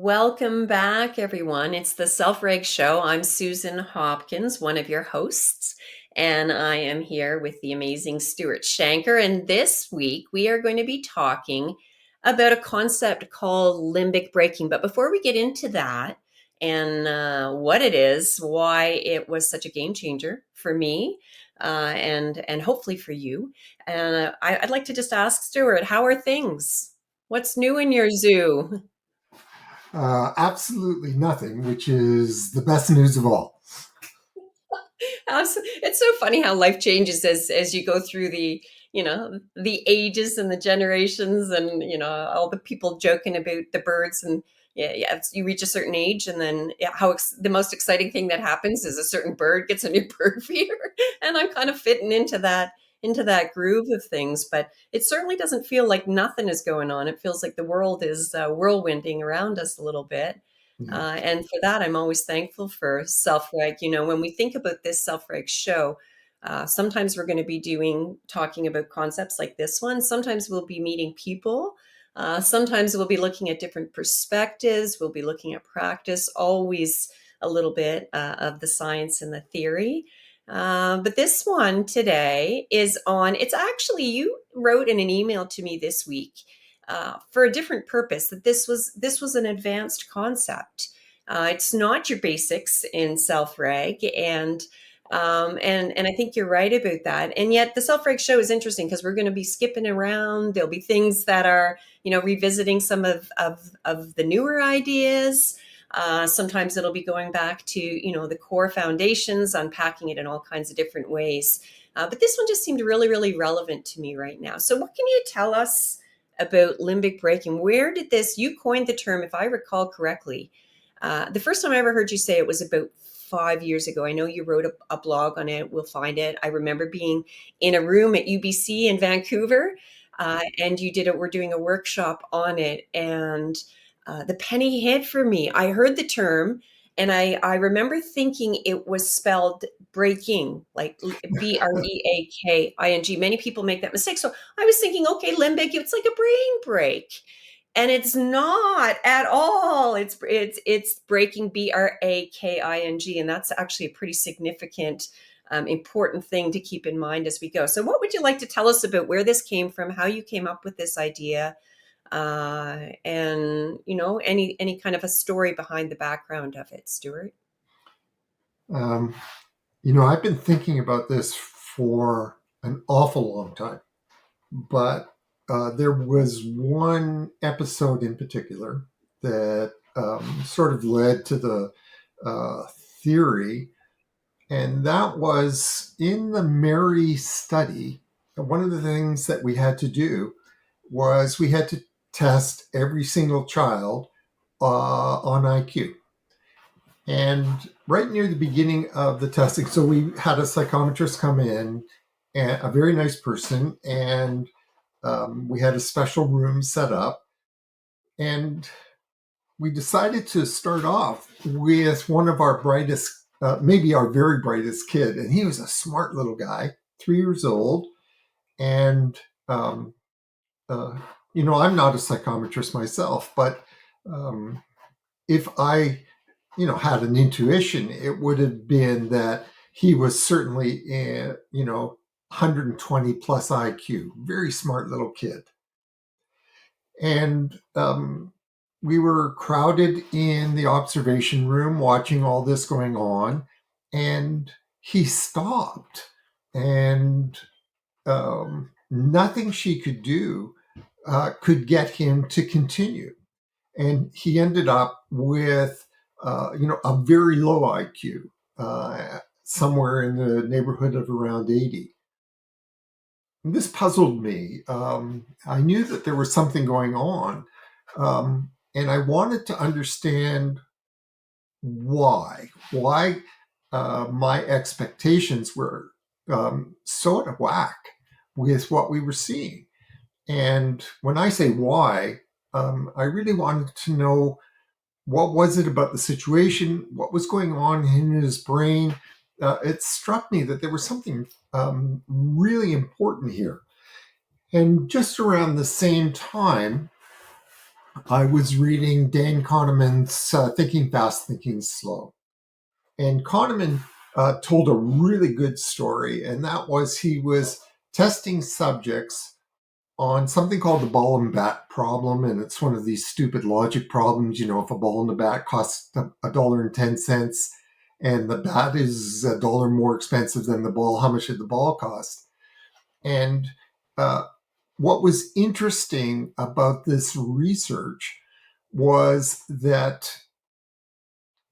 Welcome back, everyone. It's the Self-Reg Show. I'm Susan Hopkins, one of your hosts, and I am here with the amazing Stuart Shanker. And this week, we are going to be talking about a concept called limbic braking. But before we get into that and what it is, why it was such a game changer for me, and hopefully for you, and I'd like to just ask Stuart, how are things? What's new in your zoo? Absolutely nothing, which is the best news of all. It's so funny how life changes as you go through the ages and the generations, and all the people joking about the birds. And yeah, you reach a certain age, and then the most exciting thing that happens is a certain bird gets a new bird feeder, and I'm kind of fitting into that groove of things. But it certainly doesn't feel like nothing is going on. It feels like the world is whirlwinding around us a little bit. Yeah. And for that, I'm always thankful for Self-Reg. When we think about this Self-Reg show, sometimes we're going to be talking about concepts like this one. Sometimes we'll be meeting people. Sometimes we'll be looking at different perspectives. We'll be looking at practice, always a little bit of the science and the theory. But this one today it's actually, you wrote in an email to me this week for a different purpose, that this was an advanced concept. It's not your basics in self-reg, and I think you're right about that. And yet the self-reg show is interesting because we're going to be skipping around. There'll be things that are revisiting some of the newer ideas. Sometimes it'll be going back to the core foundations, unpacking it in all kinds of different ways. But this one just seemed really, really relevant to me right now. So what can you tell us about limbic braking? Where did you coined the term, if I recall correctly? The first time I ever heard you say it was about 5 years ago. I know you wrote a blog on it. We'll find it. I remember being in a room at UBC in Vancouver, and we're doing a workshop on it. And the penny hit for me. I heard the term, and I remember thinking it was spelled breaking, like Breaking. Many people make that mistake. So I was thinking, okay, limbic, it's like a brain break. And it's not at all. It's breaking, Braking, and that's actually a pretty significant, important thing to keep in mind as we go. So, what would you like to tell us about where this came from, how you came up with this idea, and any kind of a story behind the background of it, Stuart? Um, I've been thinking about this for an awful long time, but there was one episode in particular that sort of led to the theory, and that was in the Mary study. One of the things that we had to do was we had to test every single child on IQ. And right near the beginning of the testing, so we had a psychometrist come in, and a very nice person, and we had a special room set up. And we decided to start off with one of our brightest, maybe our very brightest kid. And he was a smart little guy, 3 years old. And, um, I'm not a psychometrist myself, but if I had an intuition, it would have been that he was certainly, 120 plus IQ, very smart little kid. And we were crowded in the observation room watching all this going on, and he stopped, and nothing she could do could get him to continue. And he ended up with, a very low IQ, somewhere in the neighborhood of around 80. And this puzzled me. I knew that there was something going on, and I wanted to understand why my expectations were so out of whack with what we were seeing. And when I say why, I really wanted to know, what was it about the situation? What was going on in his brain? It struck me that there was something really important here. And just around the same time, I was reading Dan Kahneman's Thinking Fast, Thinking Slow. And Kahneman told a really good story, and that was he was testing subjects on something called the ball and bat problem. And it's one of these stupid logic problems. You know, if a ball and a bat costs $1.10 and the bat is $1 more expensive than the ball, how much did the ball cost? And uh, what was interesting about this research was that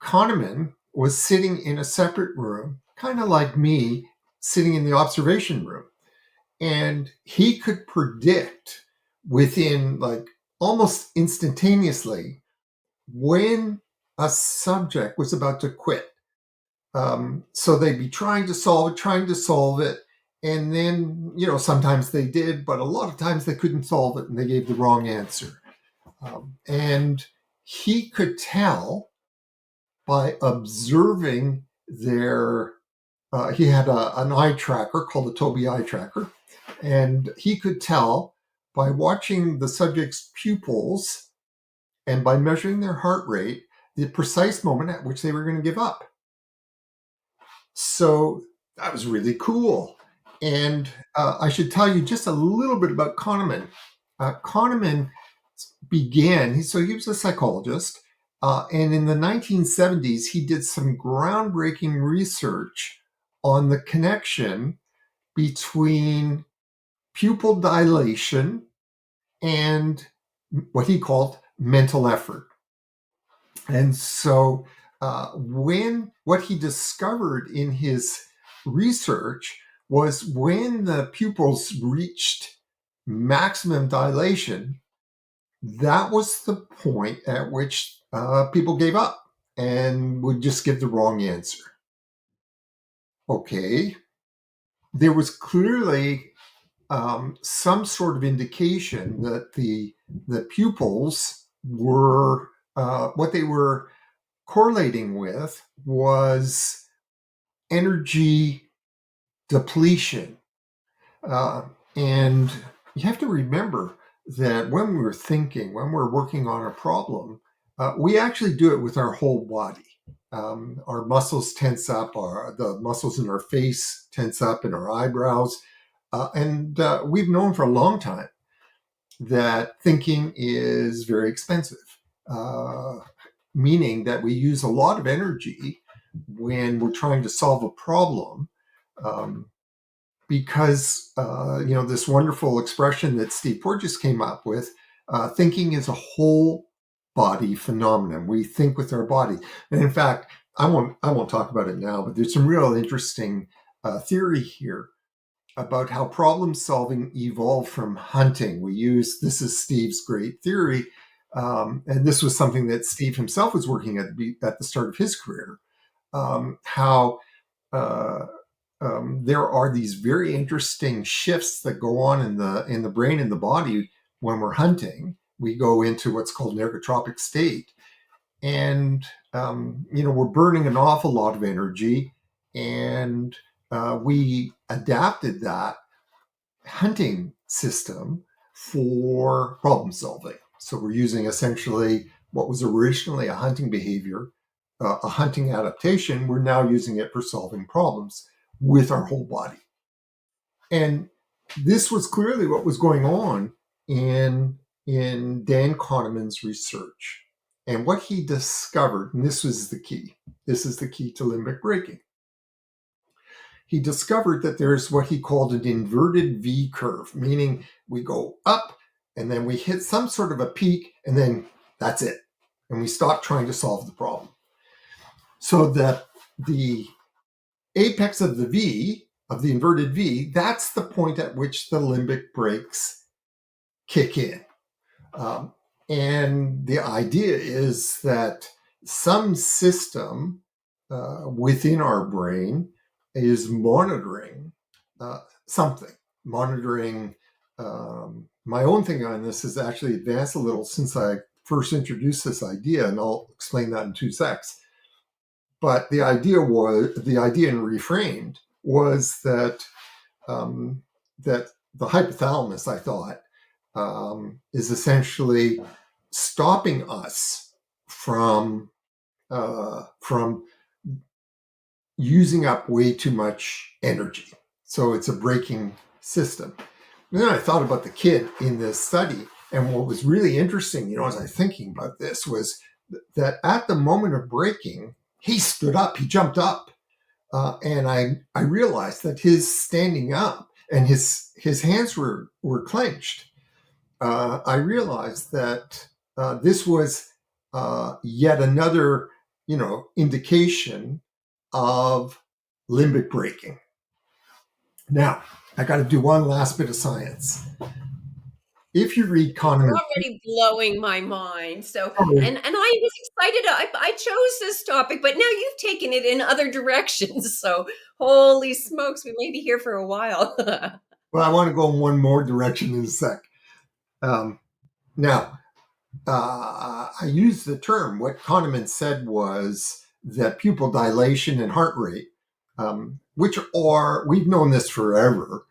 Kahneman was sitting in a separate room, kind of like me sitting in the observation room. And he could predict within like almost instantaneously when a subject was about to quit. So they'd be trying to solve it. And then, you know, sometimes they did, but a lot of times they couldn't solve it and they gave the wrong answer. And he could tell by observing their, he had an eye tracker called the Toby eye tracker, and he could tell by watching the subject's pupils and by measuring their heart rate the precise moment at which they were going to give up. So that was really cool. And I should tell you just a little bit about Kahneman. Kahneman so he was a psychologist, and in the 1970s, he did some groundbreaking research on the connection between pupil dilation and what he called mental effort. And so, when what he discovered in his research was when the pupils reached maximum dilation, that was the point at which people gave up and would just give the wrong answer. Okay, there was clearly some sort of indication that the pupils were what they were correlating with was energy depletion. And you have to remember that when we're thinking, when we're working on a problem, we actually do it with our whole body. Our muscles tense up, the muscles in our face tense up, in our eyebrows. And we've known for a long time that thinking is very expensive, meaning that we use a lot of energy when we're trying to solve a problem. Um, because you know, this wonderful expression that Steve Porges came up with, thinking is a whole body phenomenon. We think with our body, and in fact, I won't talk about it now, but there's some real interesting theory here about how problem solving evolved from hunting. This is Steve's great theory, and this was something that Steve himself was working at the start of his career. How uh, there are these very interesting shifts that go on in the brain and the body when we're hunting. We go into what's called an ergotropic state, and you know, we're burning an awful lot of energy, and we adapted that hunting system for problem solving. So we're using essentially what was originally a hunting behavior, a hunting adaptation. We're now using it for solving problems with our whole body. And this was clearly what was going on in Dan Kahneman's research. And what he discovered, and this was the key, this is the key to limbic braking. He discovered that there's what he called an inverted V curve, meaning we go up and then we hit some sort of a peak and then that's it. And we stop trying to solve the problem. So that the apex of the V, of the inverted V, that's the point at which the limbic brakes kick in. Um, and the idea is that some system within our brain is monitoring something, monitoring. My own thing on this has actually advanced a little since I first introduced this idea, and I'll explain that in 2 secs. But the idea and reframed was that that the hypothalamus, I thought, is essentially stopping us from using up way too much energy. So it's a braking system. And then I thought about the kid in this study, and what was really interesting, as I was thinking about this, was that at the moment of braking, he stood up, he jumped up, and I realized that his standing up and his hands were clenched. I realized that this was yet another, indication of limbic braking. Now, I got to do one last bit of science. If you read You're Kahneman, already blowing my mind. So, oh, and I was excited. I chose this topic, but now you've taken it in other directions. So, holy smokes, we may be here for a while. well, I want to go in one more direction in a sec. Um, now, I used the term. What Kahneman said was that pupil dilation and heart rate, which are, we've known this forever,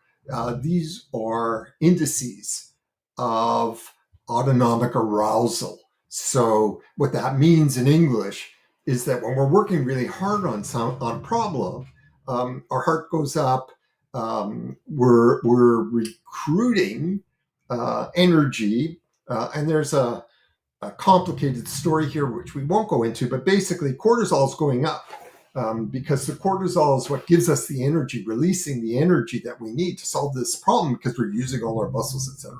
these are indices of autonomic arousal. So what that means in English is that when we're working really hard on a problem, our heart goes up. We're recruiting energy, and there's a complicated story here, which we won't go into, but basically cortisol is going up because the cortisol is what gives us the energy, releasing the energy that we need to solve this problem because we're using all our muscles, etc.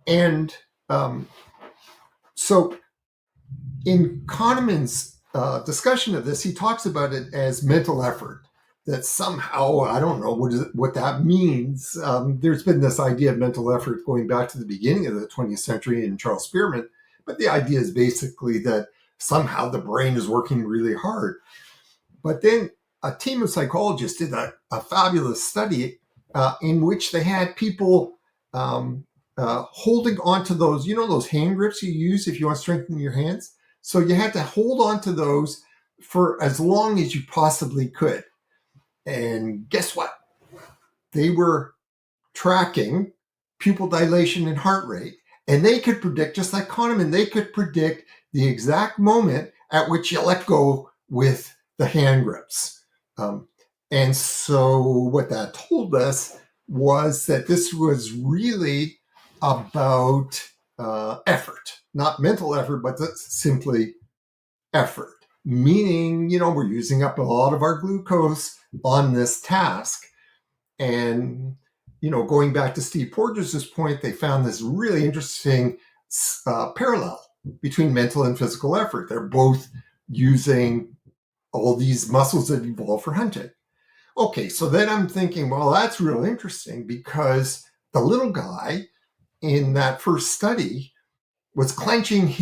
And so in Kahneman's discussion of this, he talks about it as mental effort. That somehow, I don't know what that means. There's been this idea of mental effort going back to the beginning of the 20th century in Charles Spearman, but the idea is basically that somehow the brain is working really hard. But then a team of psychologists did a fabulous study in which they had people holding onto those, those hand grips you use if you want to strengthen your hands. So you had to hold on to those for as long as you possibly could. And guess what? They were tracking pupil dilation and heart rate. And they could predict, just like Kahneman, they could predict the exact moment at which you let go with the hand grips. And so what that told us was that this was really about effort, not mental effort, but simply effort. Meaning, we're using up a lot of our glucose on this task. And, going back to Steve Porges' point, they found this really interesting parallel between mental and physical effort. They're both using all these muscles that evolved for hunting. Okay, so then I'm thinking, well, that's real interesting because the little guy in that first study was clenching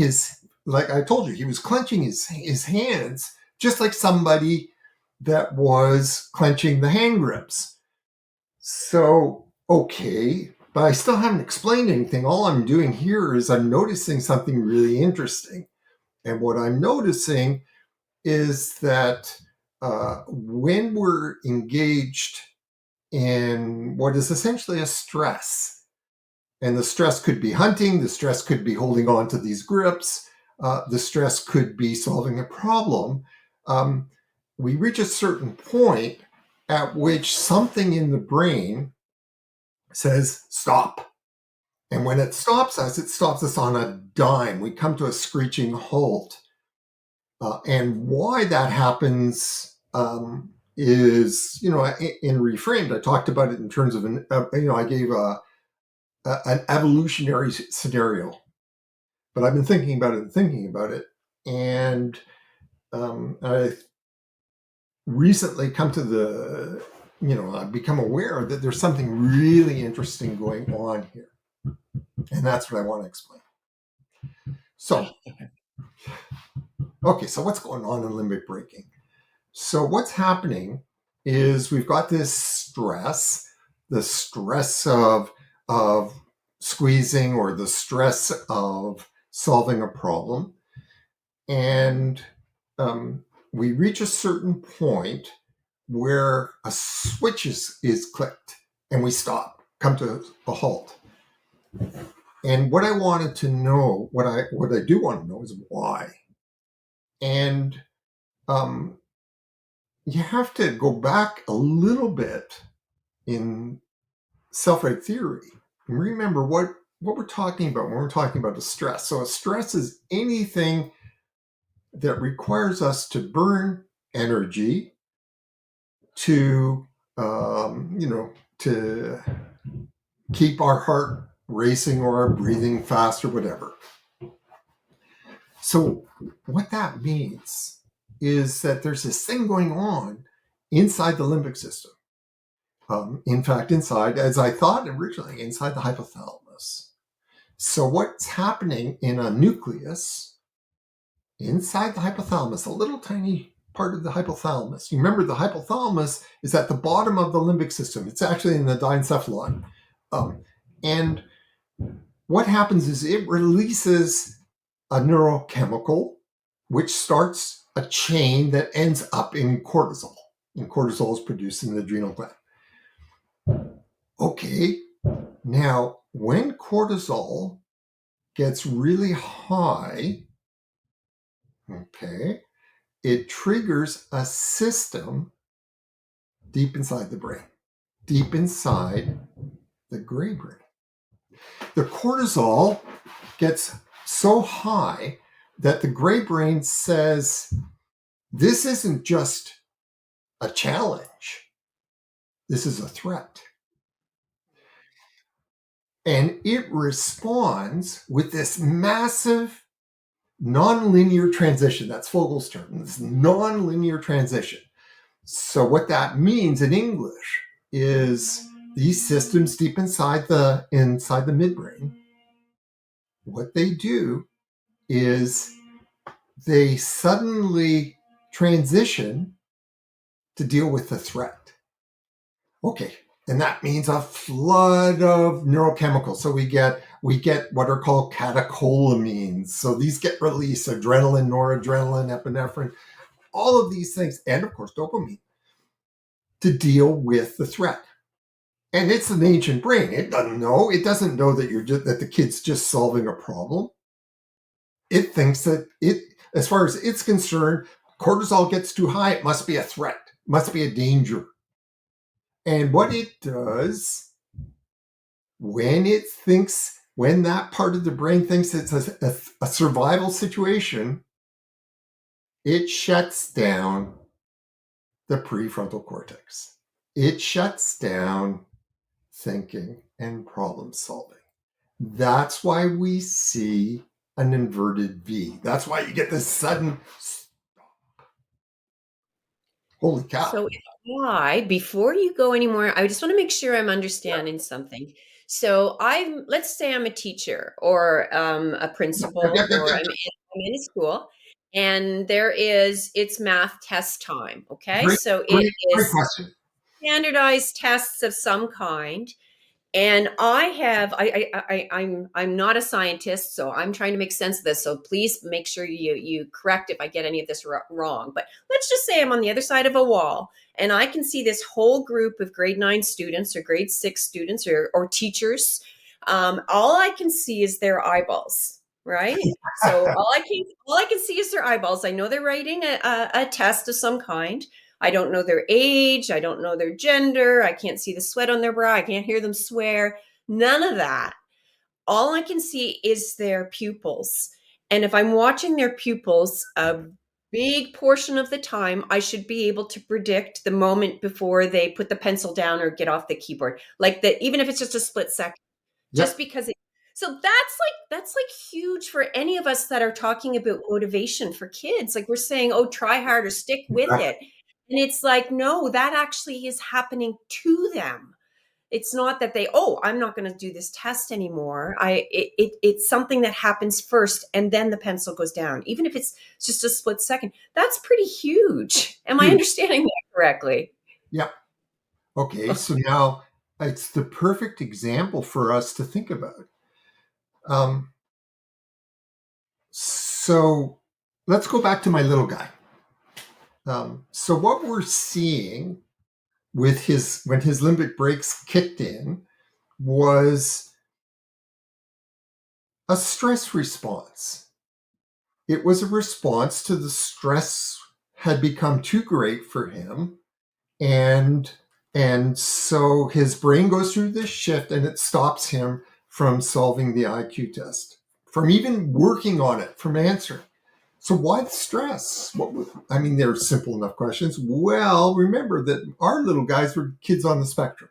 like I told you, he was clenching his hands just like somebody that was clenching the hand grips. So, okay, but I still haven't explained anything. All I'm doing here is I'm noticing something really interesting. And what I'm noticing is that when we're engaged in what is essentially a stress, and the stress could be hunting, the stress could be holding on to these grips, the stress could be solving a problem, we reach a certain point at which something in the brain says stop. And when it stops us on a dime. We come to a screeching halt. And why that happens is, in Reframed, I talked about it in terms of I gave an evolutionary scenario. But I've been thinking about it, and I recently come to I've become aware that there's something really interesting going on here, and that's what I want to explain. So, okay, so what's going on in limbic braking? So what's happening is we've got this stress, the stress of squeezing or the stress of solving a problem, and we reach a certain point where a switch is clicked and we stop, come to a halt. And what I wanted to know, what I do want to know is why. And um, you have to go back a little bit in self-reg theory and remember what we're talking about when we're talking about a stress. So a stress is anything that requires us to burn energy to to keep our heart racing or our breathing fast or whatever. So what that means is that there's this thing going on inside the limbic system. In fact, inside, as I thought originally, inside the hypothalamus. So what's happening in a nucleus inside the hypothalamus, a little tiny part of the hypothalamus. You remember the hypothalamus is at the bottom of the limbic system. It's actually in the diencephalon. And what happens is it releases a neurochemical, which starts a chain that ends up in cortisol. And cortisol is produced in the adrenal gland. Okay, now when cortisol gets really high, okay, it triggers a system deep inside the brain, deep inside the gray brain. The cortisol gets so high that the gray brain says, this isn't just a challenge, this is a threat. And it responds with this massive nonlinear transition. That's Vogel's term, this nonlinear transition. So what that means in English is these systems deep inside the midbrain, what they do is they suddenly transition to deal with the threat. Okay, and that means a flood of neurochemicals. So we get what are called catecholamines. So these get released: adrenaline, noradrenaline, epinephrine, all of these things, and of course dopamine, to deal with the threat. And it's an ancient brain. It doesn't know. It doesn't know that the kid's just solving a problem. It thinks that as far as it's concerned, cortisol gets too high, it must be a threat, must be a danger. And what it does when that part of the brain thinks it's a survival situation, it shuts down the prefrontal cortex. It shuts down thinking and problem solving. That's why we see an inverted V. That's why you get this sudden, holy cow. So before you go anymore, I just want to make sure I'm understanding something. So let's say I'm a teacher or a Yep, principal, yep, yep, or yep. I'm in a school, and it's math test time. Okay, Great, so it great is question. standardized tests of some kind. And I'm not a scientist, so I'm trying to make sense of this. So please make sure you correct if I get any of this wrong. But let's just say I'm on the other side of a wall and I can see this whole group of grade 9 students or grade 6 students or teachers. All I can see is their eyeballs, right? So all I can see is their eyeballs. I know they're writing a test of some kind. I don't know their age. I don't know their gender. I can't see the sweat on their brow. I can't hear them swear. None of that. All I can see is their pupils. And if I'm watching their pupils a big portion of the time, I should be able to predict the moment before they put the pencil down or get off the keyboard. Even if it's just a split second, just Yep, because so that's like huge for any of us that are talking about motivation for kids. Like we're saying, oh, try harder, stick with exactly. it. And it's like, no, that actually is happening to them. It's not that I'm not going to do this test anymore. It's something that happens first and then the pencil goes down, even if it's just a split second. That's pretty huge. Am I Huge. understanding that correctly? Yep. Okay, so now it's the perfect example for us to think about. Um, so let's go back to my little guy. So what we're seeing with when his limbic brakes kicked in was a stress response. It was a response to the stress had become too great for him, and so his brain goes through this shift and it stops him from solving the IQ test, from even working on it, from answering. So why the stress? I mean, they're simple enough questions. Well, remember that our little guys were kids on the spectrum.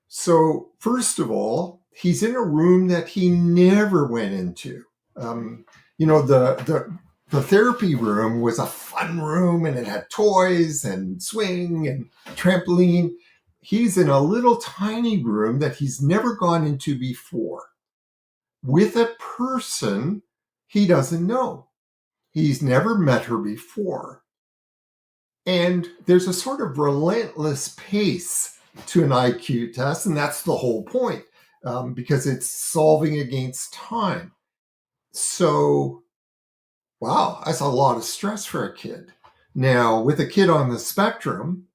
So first of all, he's in a room that he never went into. Um, the therapy room was a fun room, and it had toys and swing and trampoline. He's in a little tiny room that he's never gone into before with a person he doesn't know. He's never met her before. And there's a sort of relentless pace to an IQ test, and that's the whole point, because it's solving against time. So, wow, that's a lot of stress for a kid. Now, with a kid on the spectrum,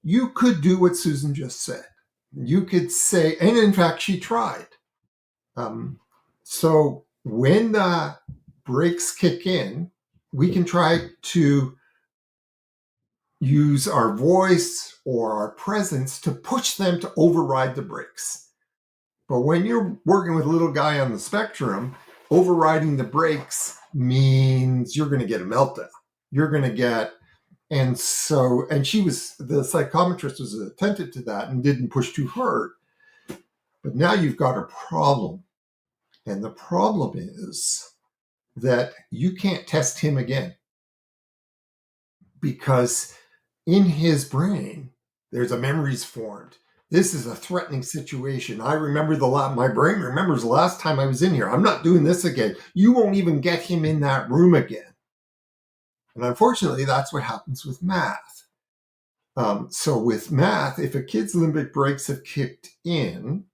you could do what Susan just said. You could say, and in fact, she tried. So when the brakes kick in, we can try to use our voice or our presence to push them to override the brakes. But when you're working with a little guy on the spectrum, overriding the brakes means you're going to get a meltdown. You're going to get, and the psychometrist was attentive to that and didn't push too hard. But now you've got a problem. And the problem is that you can't test him again, because in his brain, there's a memories formed. This is a threatening situation. I remember my brain remembers the last time I was in here. I'm not doing this again. You won't even get him in that room again. And unfortunately, that's what happens with math. So with math, if a kid's limbic brakes have kicked in,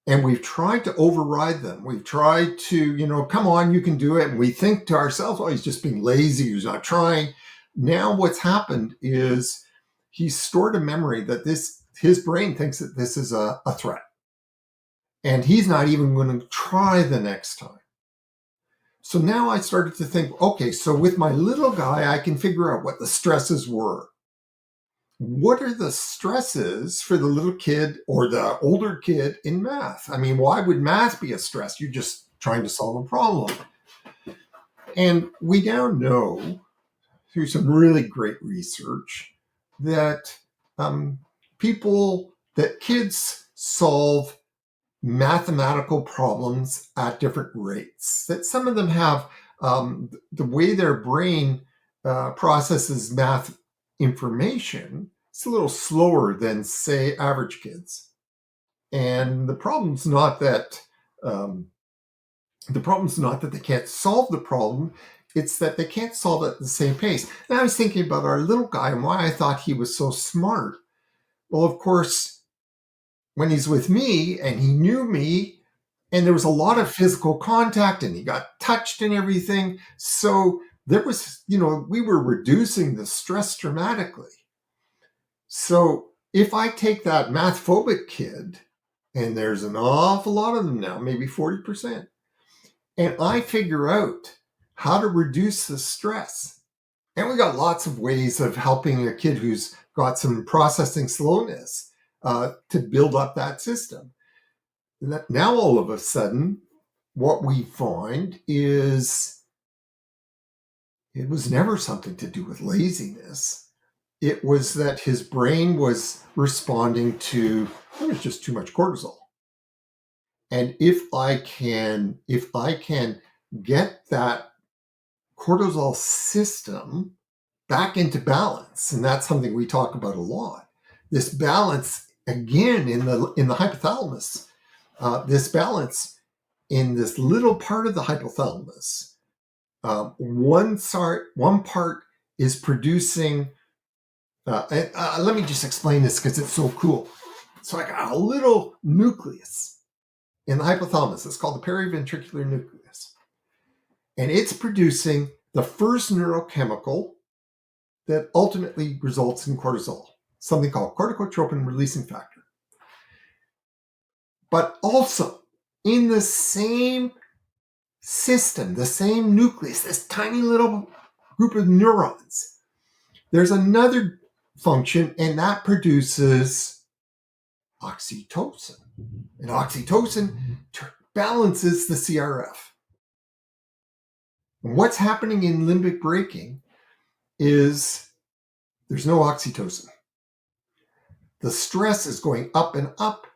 and we've tried to override them, we've tried to, come on, you can do it. And we think to ourselves, oh, he's just being lazy, he's not trying. Now what's happened is he's stored a memory that his brain thinks that this is a threat. And he's not even going to try the next time. So now I started to think, okay, so with my little guy, I can figure out what the stresses were. What are the stresses for the little kid or the older kid in math? I mean, why would math be a stress? You're just trying to solve a problem. And we now know through some really great research that kids solve mathematical problems at different rates, that some of them have the way their brain processes math information. It's a little slower than, say, average kids. And the problem's not that they can't solve the problem. It's that they can't solve it at the same pace. And I was thinking about our little guy and why I thought he was so smart. Well, of course, when he's with me and he knew me, and there was a lot of physical contact and he got touched and everything. So there was, we were reducing the stress dramatically. So if I take that math phobic kid, and there's an awful lot of them now, maybe 40%, and I figure out how to reduce the stress. And we got lots of ways of helping a kid who's got some processing slowness to build up that system. Now, all of a sudden, what we find is it was never something to do with laziness. It was that his brain was responding to, there was just too much cortisol. And if I can get that cortisol system back into balance, and that's something we talk about a lot, this balance again in the hypothalamus, this balance in this little part of the hypothalamus, one part is producing. Let me just explain this because it's so cool. So I got a little nucleus in the hypothalamus. It's called the periventricular nucleus, and it's producing the first neurochemical that ultimately results in cortisol, something called corticotropin releasing factor. But also, in the same system, the same nucleus, this tiny little group of neurons, there's another function, and that produces oxytocin. And oxytocin balances the CRF. And what's happening in limbic braking is there's no oxytocin. The stress is going up and up,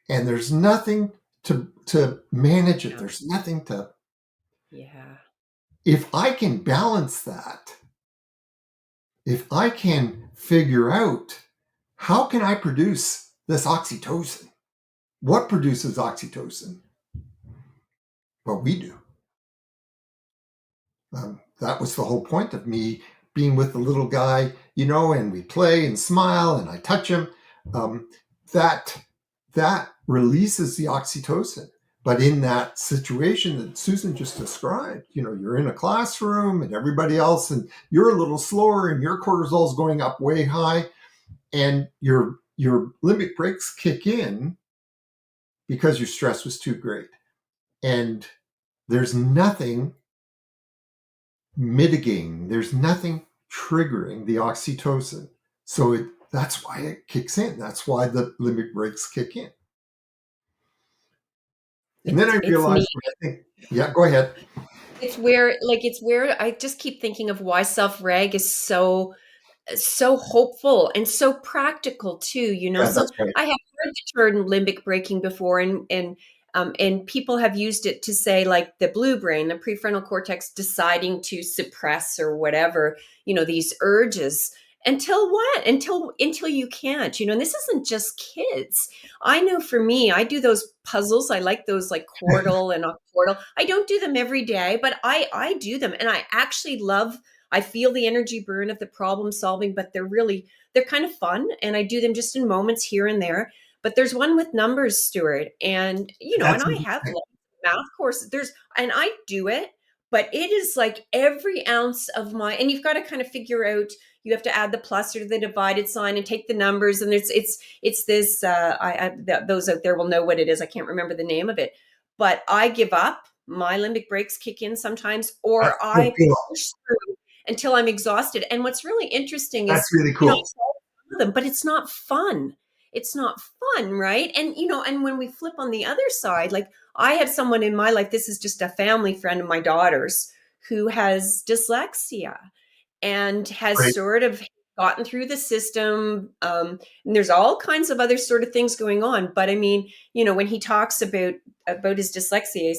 and there's nothing to manage it. Yeah. There's nothing to. Yeah. If I can balance that, if I can figure out how can I produce this oxytocin, what produces oxytocin? Well, we do. That was the whole point of me being with the little guy, and we play and smile and I touch him. Um, that that releases the oxytocin. But in that situation that Susan just described, you're in a classroom and everybody else, and you're a little slower and your cortisol is going up way high, and your limbic brakes kick in because your stress was too great. And there's nothing mitigating, there's nothing triggering the oxytocin. So that's why it kicks in. That's why the limbic brakes kick in. And then I It's me. realized, I think, yeah, go ahead. It's where I just keep thinking of why self-reg is so hopeful and so practical too, Yeah, so that's right. I have heard the term limbic braking before, and people have used it to say, like, the blue brain, the prefrontal cortex, deciding to suppress or whatever, these urges until what until you can't, and this isn't just kids. I know for me, I do those puzzles. I like those, like Quordle and Octordle. I don't do them every day, but I do them, and I actually love. I feel the energy burn of the problem solving, but they're kind of fun. And I do them just in moments here and there. But there's one with numbers, Stuart. And, and That's I have math courses. And I do it, but it is like every ounce of and you've got to kind of figure out, you have to add the plus or the divided sign and take the numbers. And it's this, those out there will know what it is. I can't remember the name of it, but I give up. My limbic brakes kick in sometimes, or so I cool. push through until I'm exhausted. And what's really interesting That's is, really I cool. tell them, but it's not fun. It's not fun, right? And and when we flip on the other side, like, I have someone in my life, this is just a family friend of my daughter's, who has dyslexia and has Great. sort of gotten through the system. And there's all kinds of other sort of things going on. But I mean, when he talks about his dyslexia,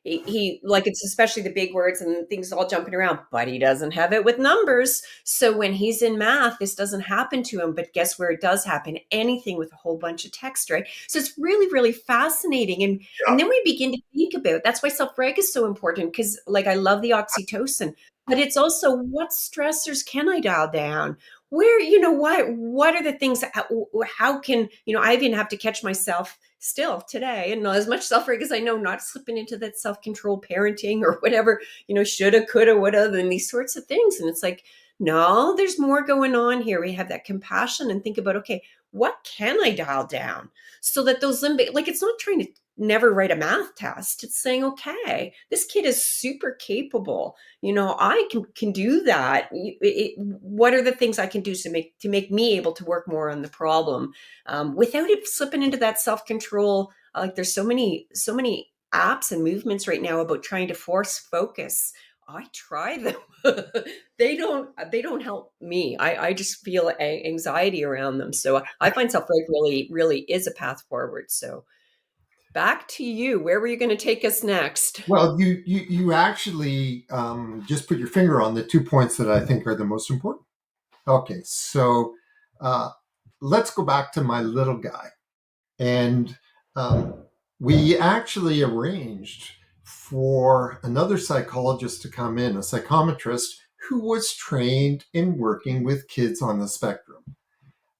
he like, it's especially the big words and things all jumping around, but he doesn't have it with numbers. So when he's in math, this doesn't happen to him. But guess where it does happen? Anything with a whole bunch of text, right? So it's really, really fascinating. And then we begin to think about, that's why self-reg is so important, because, like, I love the oxytocin, but it's also, what stressors can I dial down? Where, what are the things, how can, I even have to catch myself still today, and as much self-reg as I know, not slipping into that self-control parenting or whatever, shoulda, coulda, woulda, and these sorts of things. And it's like, no, there's more going on here. We have that compassion and think about, okay, what can I dial down so that those limbic, like, it's not trying to never write a math test. It's saying, okay, this kid is super capable. I can do that. What are the things I can do to make me able to work more on the problem, without it slipping into that self control? Like, there's so many apps and movements right now about trying to force focus. I try them. They don't help me. I just feel anxiety around them. So I find self-reg really, really is a path forward. So back to you. Where were you going to take us next? Well, you actually just put your finger on the 2 points that I think are the most important. Okay, so uh, let's go back to my little guy. And um, we actually arranged for another psychologist to come in, a psychometrist who was trained in working with kids on the spectrum.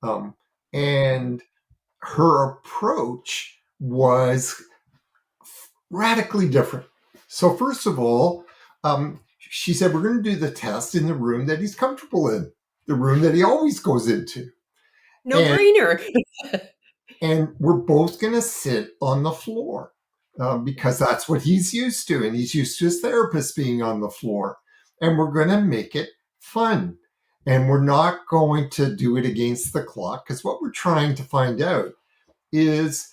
Um, and her approach was radically different. So, first of all, she said, we're going to do the test in the room that he's comfortable in, the room that he always goes into. No And brainer. and we're both going to sit on the floor. because that's what he's used to. And he's used to his therapist being on the floor. And we're going to make it fun. And we're not going to do it against the clock, because what we're trying to find out is,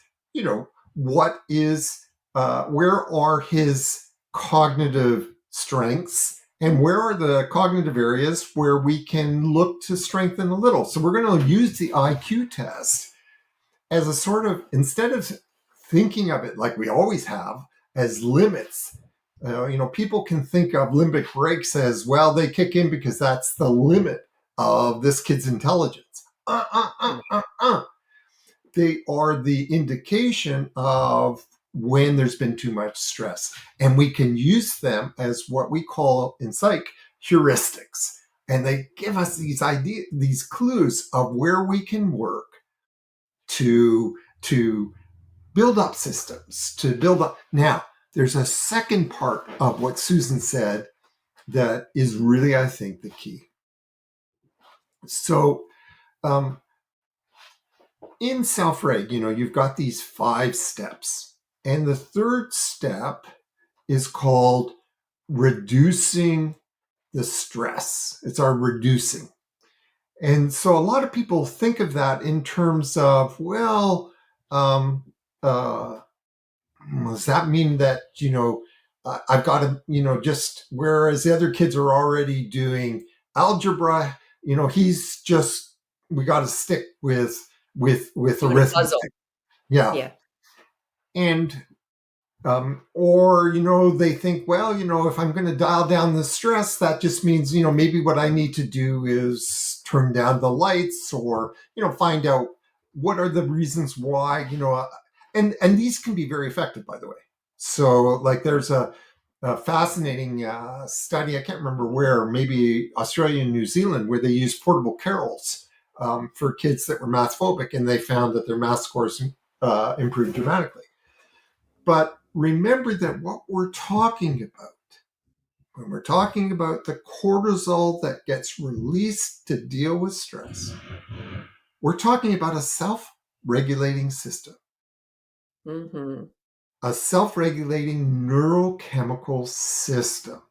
what is, where are his cognitive strengths, and where are the cognitive areas where we can look to strengthen a little. So we're going to use the IQ test as a sort of, instead of thinking of it like we always have as limits. People can think of limbic brakes as, well, they kick in because that's the limit of this kid's intelligence. They are the indication of when there's been too much stress. And we can use them as what we call in psych heuristics. And they give us these ideas, these clues of where we can work to build up systems, to build up. Now, there's a second part of what Susan said that is really, I think, the key. So, in Self-Reg, you've got these 5 steps. And the third step is called reducing the stress. It's our reducing. And so a lot of people think of that in terms of, well, does that mean that, I've got to, just whereas the other kids are already doing algebra, he's just, we got to stick with Doing a puzzle. arithmetic. Yeah. Yeah. And or they think, well, if I'm going to dial down the stress, that just means maybe what I need to do is turn down the lights, or find out what are the reasons why, and these can be very effective, by the way. So like there's a fascinating study, I can't remember where, maybe Australia and New Zealand, where they used portable carols for kids that were math phobic, and they found that their math scores improved dramatically. But remember that what we're talking about, when we're talking about the cortisol that gets released to deal with stress, we're talking about a self-regulating system, Mm-hmm. a self-regulating neurochemical system.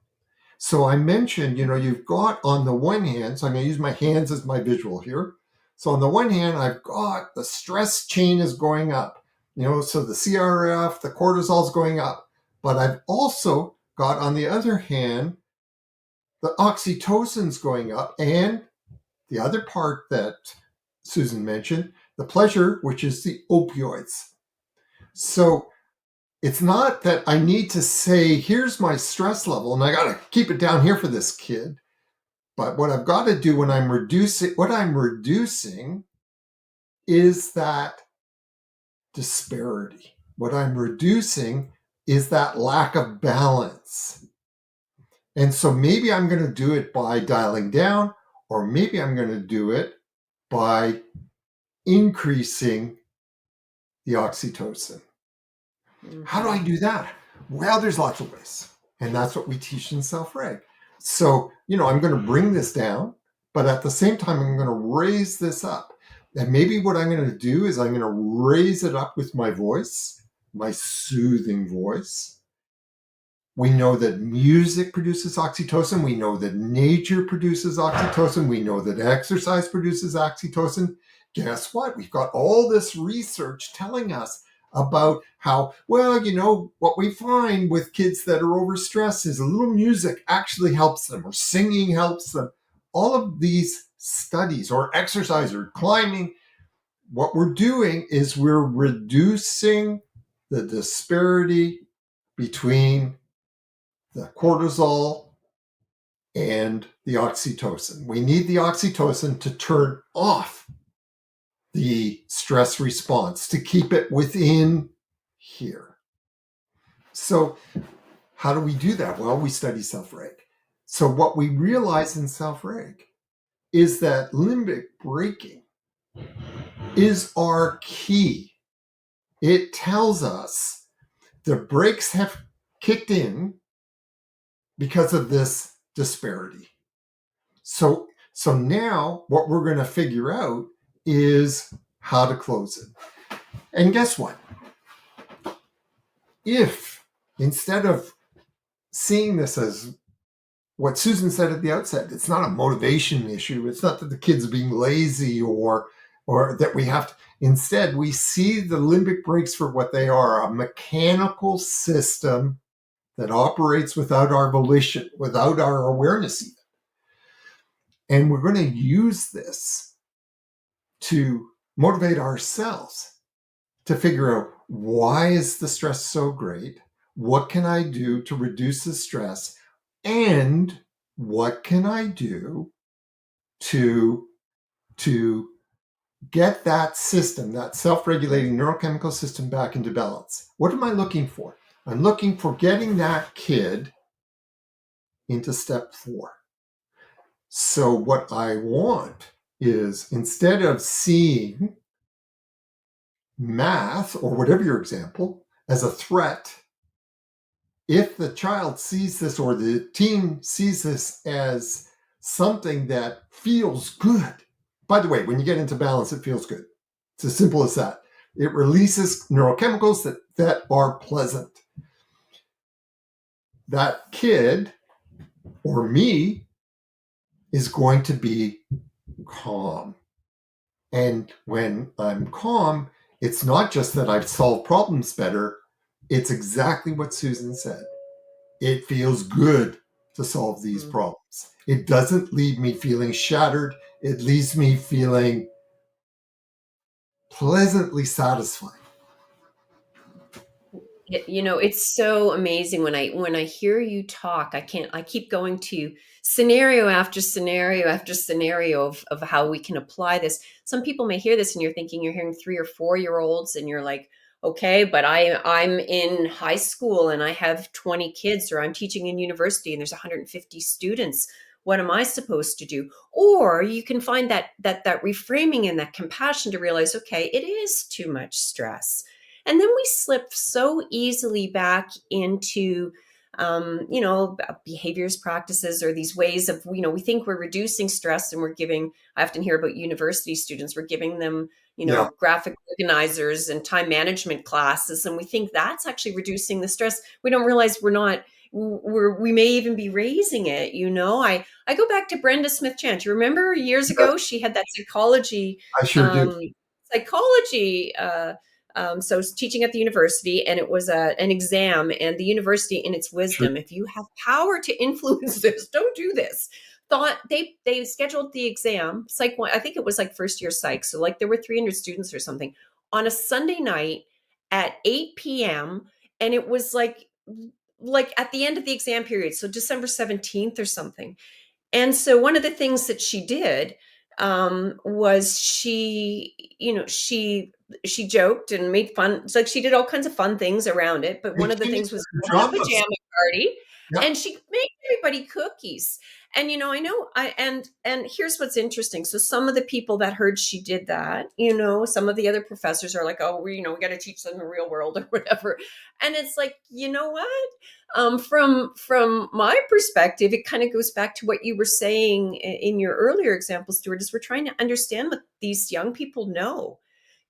So I mentioned, you've got on the one hand, so I'm going to use my hands as my visual here. So on the one hand, I've got the stress chain is going up, so the CRF, the cortisol is going up. But I've also got on the other hand, the oxytocin's going up, and the other part that Susan mentioned, the pleasure, which is the opioids. So it's not that I need to say, here's my stress level, and I got to keep it down here for this kid. But what I've got to do when I'm reducing, what I'm reducing is that disparity. What I'm reducing is that lack of balance. And so maybe I'm going to do it by dialing down, or maybe I'm going to do it by increasing the oxytocin. Mm-hmm. How do I do that? Well, there's lots of ways. And that's what we teach in Self-Reg. So, I'm going to bring this down, but at the same time, I'm going to raise this up. And maybe what I'm going to do is I'm going to raise it up with my voice, my soothing voice. We know that music produces oxytocin. We know that nature produces oxytocin. We know that exercise produces oxytocin. Guess what? We've got all this research telling us about how, well, what we find with kids that are overstressed is a little music actually helps them, or singing helps them. All of these studies, or exercise, or climbing, what we're doing is we're reducing the disparity between the cortisol and the oxytocin. We need the oxytocin to turn off the stress response, to keep it within here. So how do we do that? Well, we study Self-Reg. So what we realize in Self-Reg is that limbic braking is our key. It tells us the brakes have kicked in because of this disparity. So now what we're going to figure out is how to close it. And guess what? if instead of seeing this as what Susan said at the outset, it's not a motivation issue. It's not that the kid's being lazy or that we have to. Instead, we see the limbic brakes for what they are, a mechanical system that operates without our volition, without our awareness even. And we're going to use this to motivate ourselves to figure out, why is the stress so great? What can I do to reduce the stress? And what can I do to to get that system, that self-regulating neurochemical system, back into balance? What am I looking for? I'm looking for getting that kid into step 4. So what I want is, instead of seeing math or whatever your example as a threat, if the child sees this or the team sees this as something that feels good. By the way, when you get into balance, it feels good. It's as simple as that. It releases neurochemicals that are pleasant. That kid or me is going to be calm. And when I'm calm, it's not just that I've solved problems better. It's exactly what Susan said. It feels good to solve these problems. It doesn't leave me feeling shattered. It leaves me feeling pleasantly satisfied. It's so amazing when I hear you talk. I keep going to scenario after scenario after scenario of how we can apply this. Some people may hear this and you're thinking you're hearing 3 or 4 year olds and you're like, okay, but I'm in high school and I have 20 kids, or I'm teaching in university and there's 150 students. What am I supposed to do? Or you can find that reframing and that compassion to realize, okay, it is too much stress. And then we slip so easily back into, behaviors, practices, or these ways of, we think we're reducing stress and we're giving, I often hear about university students, we're giving them, Yeah, graphic organizers and time management classes. And we think that's actually reducing the stress. We don't realize we're not, we may even be raising it. I go back to Brenda Smith-Chan. Do you remember years ago, she had that I sure do. um, psychology, so I was teaching at the university, and it was an exam, and the university, in its Sure. wisdom, if you have power to influence this, don't do this. Thought they scheduled the exam, psych one, I think it was like first year psych. So like there were 300 students or something on a Sunday night at 8 p.m. And it was like at the end of the exam period. So December 17th or something. And so one of the things that she did was she joked and made fun. It's like she did all kinds of fun things around it. But They one of the came in things was their go have a pajamas. pajama party, Yeah, and she made everybody cookies. And I know I and here's what's interesting. So some of the people that heard she did that, some of the other professors are like, oh, we got to teach them the real world or whatever. And it's like, you know what? From my perspective, it kind of goes back to what you were saying in your earlier example, Stuart, is we're trying to understand what these young people know,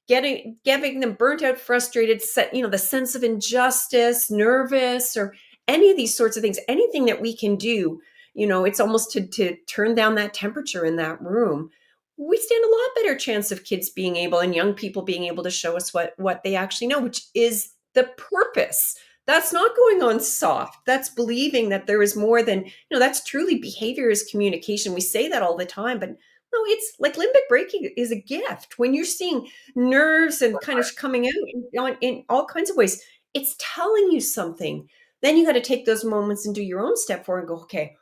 getting them burnt out, frustrated, the sense of injustice, nervous, or any of these sorts of things. Anything that we can do, it's almost to turn down that temperature in that room. We stand a lot better chance of kids being able, and young people being able, to show us what they actually know, which is the purpose. That's not going on soft. That's believing that there is more than, that's truly behavior is communication. We say that all the time, but no, it's like limbic braking is a gift. When you're seeing nerves and kind of coming out in all kinds of ways, it's telling you something. Then you got to take those moments and do your own step forward and go, okay,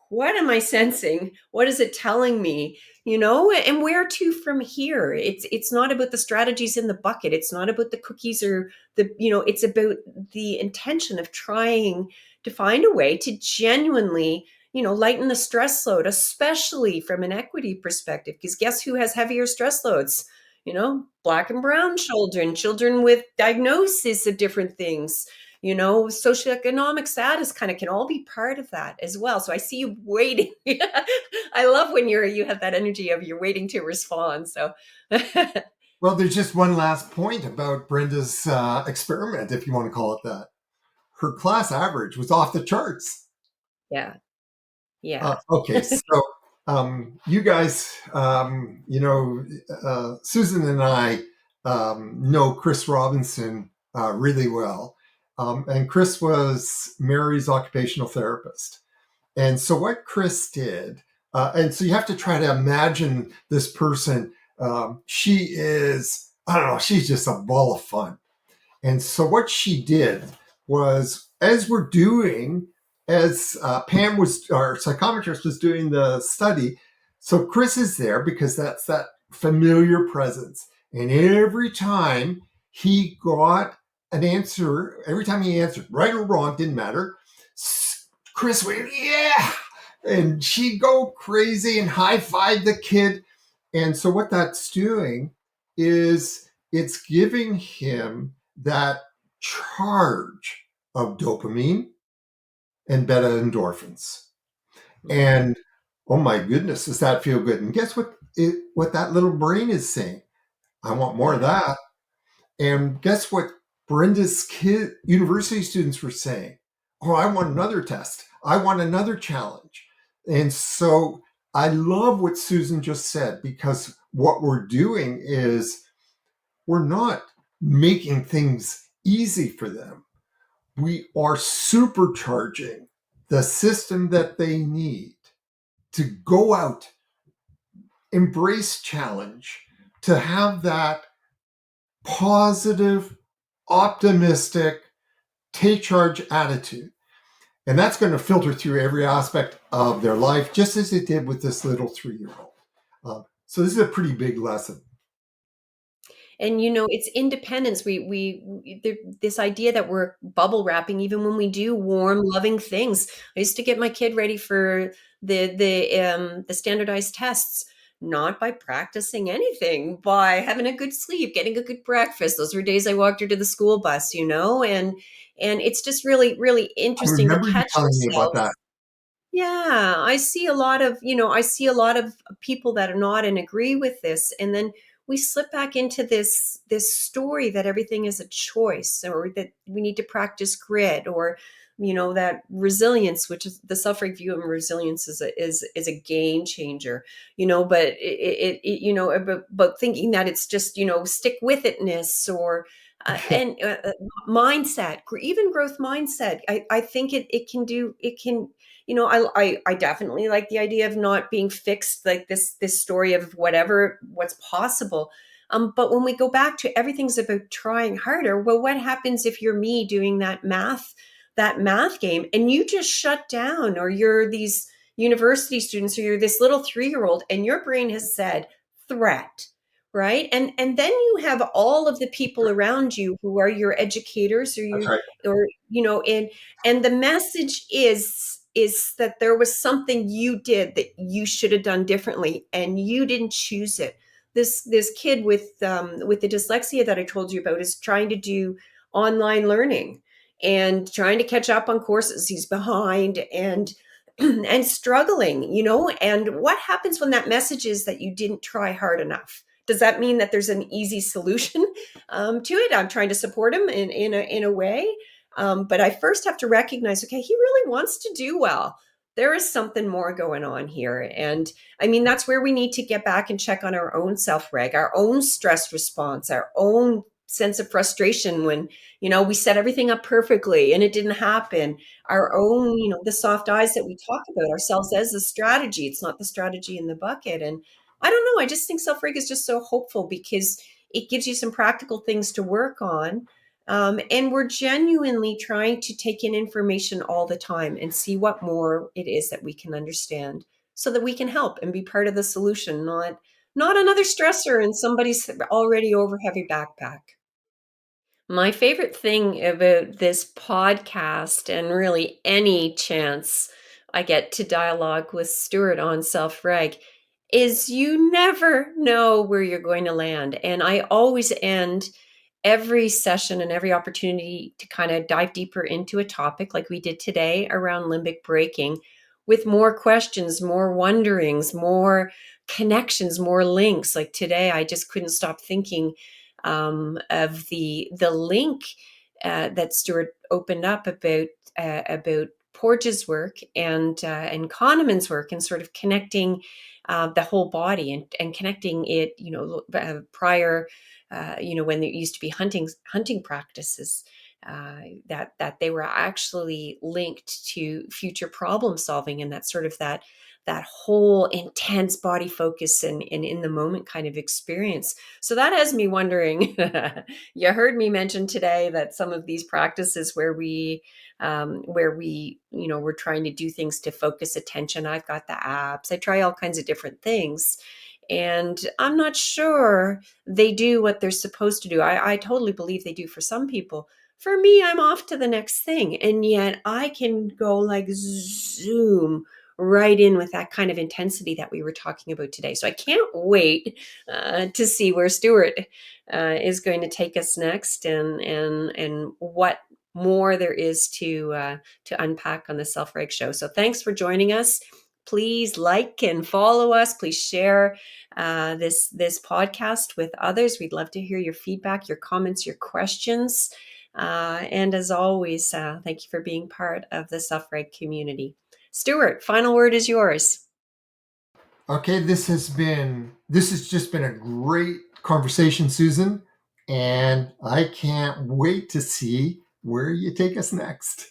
what am I sensing? What is it telling me? And where to from here? It's not about the strategies in the bucket. It's not about the cookies or it's about the intention of trying to find a way to genuinely, lighten the stress load, especially from an equity perspective. Because guess who has heavier stress loads? Black and brown children, children with diagnosis of different things, socioeconomic status kind of can all be part of that as well. So I see you waiting. I love when you have that energy of you're waiting to respond. So Well, there's just one last point about Brenda's experiment, if you want to call it that. Her class average was off the charts. Yeah. Yeah. Okay, so you guys, Susan and I know Chris Robinson really well. And Chris was Mary's occupational therapist. And so what Chris did, and so you have to try to imagine this person. She is, I don't know, she's just a ball of fun. And so what she did was, as we're doing, as Pam was, our psychometrist was doing the study, so Chris is there because that's that familiar presence. And every time he got an answer, every time he answered, right or wrong, didn't matter, Chris went, yeah. And she'd go crazy and high five the kid. And so what that's doing is it's giving him that charge of dopamine and beta endorphins. And oh my goodness, does that feel good? And guess what that little brain is saying? I want more of Yeah. that. And guess what Brenda's university students were saying? Oh, I want another test. I want another challenge. And so I love what Susan just said, because what we're doing is we're not making things easy for them. We are supercharging the system that they need to go out, embrace challenge, to have that positive, optimistic, take charge attitude. And that's going to filter through every aspect of their life, just as it did with this little 3-year-old. So this is a pretty big lesson. And it's independence. This idea that we're bubble wrapping even when we do warm loving things. I used to get my kid ready for the standardized tests, not by practicing anything, by having a good sleep, getting a good breakfast. Those were days I walked her to the school bus, and it's just really really I interesting to remember you catch telling me about yourself. that. Yeah, I see a lot of people that are not and agree with this. And then we slip back into this story that everything is a choice, or that we need to practice grit, or that resilience, which is the self-reg view of resilience, is a game changer. But but thinking that it's just stick with itness, or and mindset, even growth mindset. I think it can do it can I definitely like the idea of not being fixed, like this story of what's possible. But when we go back to everything's about trying harder, well, what happens if you're me doing that math game and you just shut down, or you're these university students, or you're this little 3-year-old and your brain has said threat, right? And then you have all of the people around you who are your educators, or That's you right. or and the message is that there was something you did that you should have done differently, and you didn't choose it. This kid with the dyslexia that I told you about is trying to do online learning and trying to catch up on courses he's behind, and struggling, and what happens when that message is that you didn't try hard enough? Does that mean that there's an easy solution to it? I'm trying to support him in a way, but I first have to recognize, okay, he really wants to do well. There is something more going on here. And I mean, that's where we need to get back and check on our own self-reg, our own stress response, our own sense of frustration when, we set everything up perfectly and it didn't happen. Our own, the soft eyes that we talk about ourselves as the strategy. It's not the strategy in the bucket. And I don't know. I just think self-reg is just so hopeful because it gives you some practical things to work on, and we're genuinely trying to take in information all the time and see what more it is that we can understand, so that we can help and be part of the solution, not another stressor in somebody's already over heavy backpack. My favorite thing about this podcast, and really any chance I get to dialogue with Stuart on self-reg, is you never know where you're going to land. And I always end every session and every opportunity to kind of dive deeper into a topic like we did today around limbic braking, with more questions, more wonderings, more connections, more links. Like today, I just couldn't stop thinking of the link that Stuart opened up about Porges' work and Kahneman's work, and sort of connecting the whole body, and connecting it, prior, when there used to be hunting practices, that they were actually linked to future problem solving, and that sort of that whole intense body focus and in the moment kind of experience. So that has me wondering. You heard me mention today that some of these practices where we we're trying to do things to focus attention. I've got the apps. I try all kinds of different things, and I'm not sure they do what they're supposed to do. I totally believe they do for some people. For me, I'm off to the next thing, and yet I can go like zoom right in with that kind of intensity that we were talking about today. So I can't wait to see where Stuart is going to take us next, and what more there is to unpack on the Self-Reg Show. So thanks for joining us. Please like and follow us. Please share this podcast with others. We'd love to hear your feedback, your comments, your questions. And as always, thank you for being part of the Self-Reg community. Stuart, final word is yours. Okay, this has just been a great conversation, Susan, and I can't wait to see where you take us next.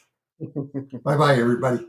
Bye bye, everybody.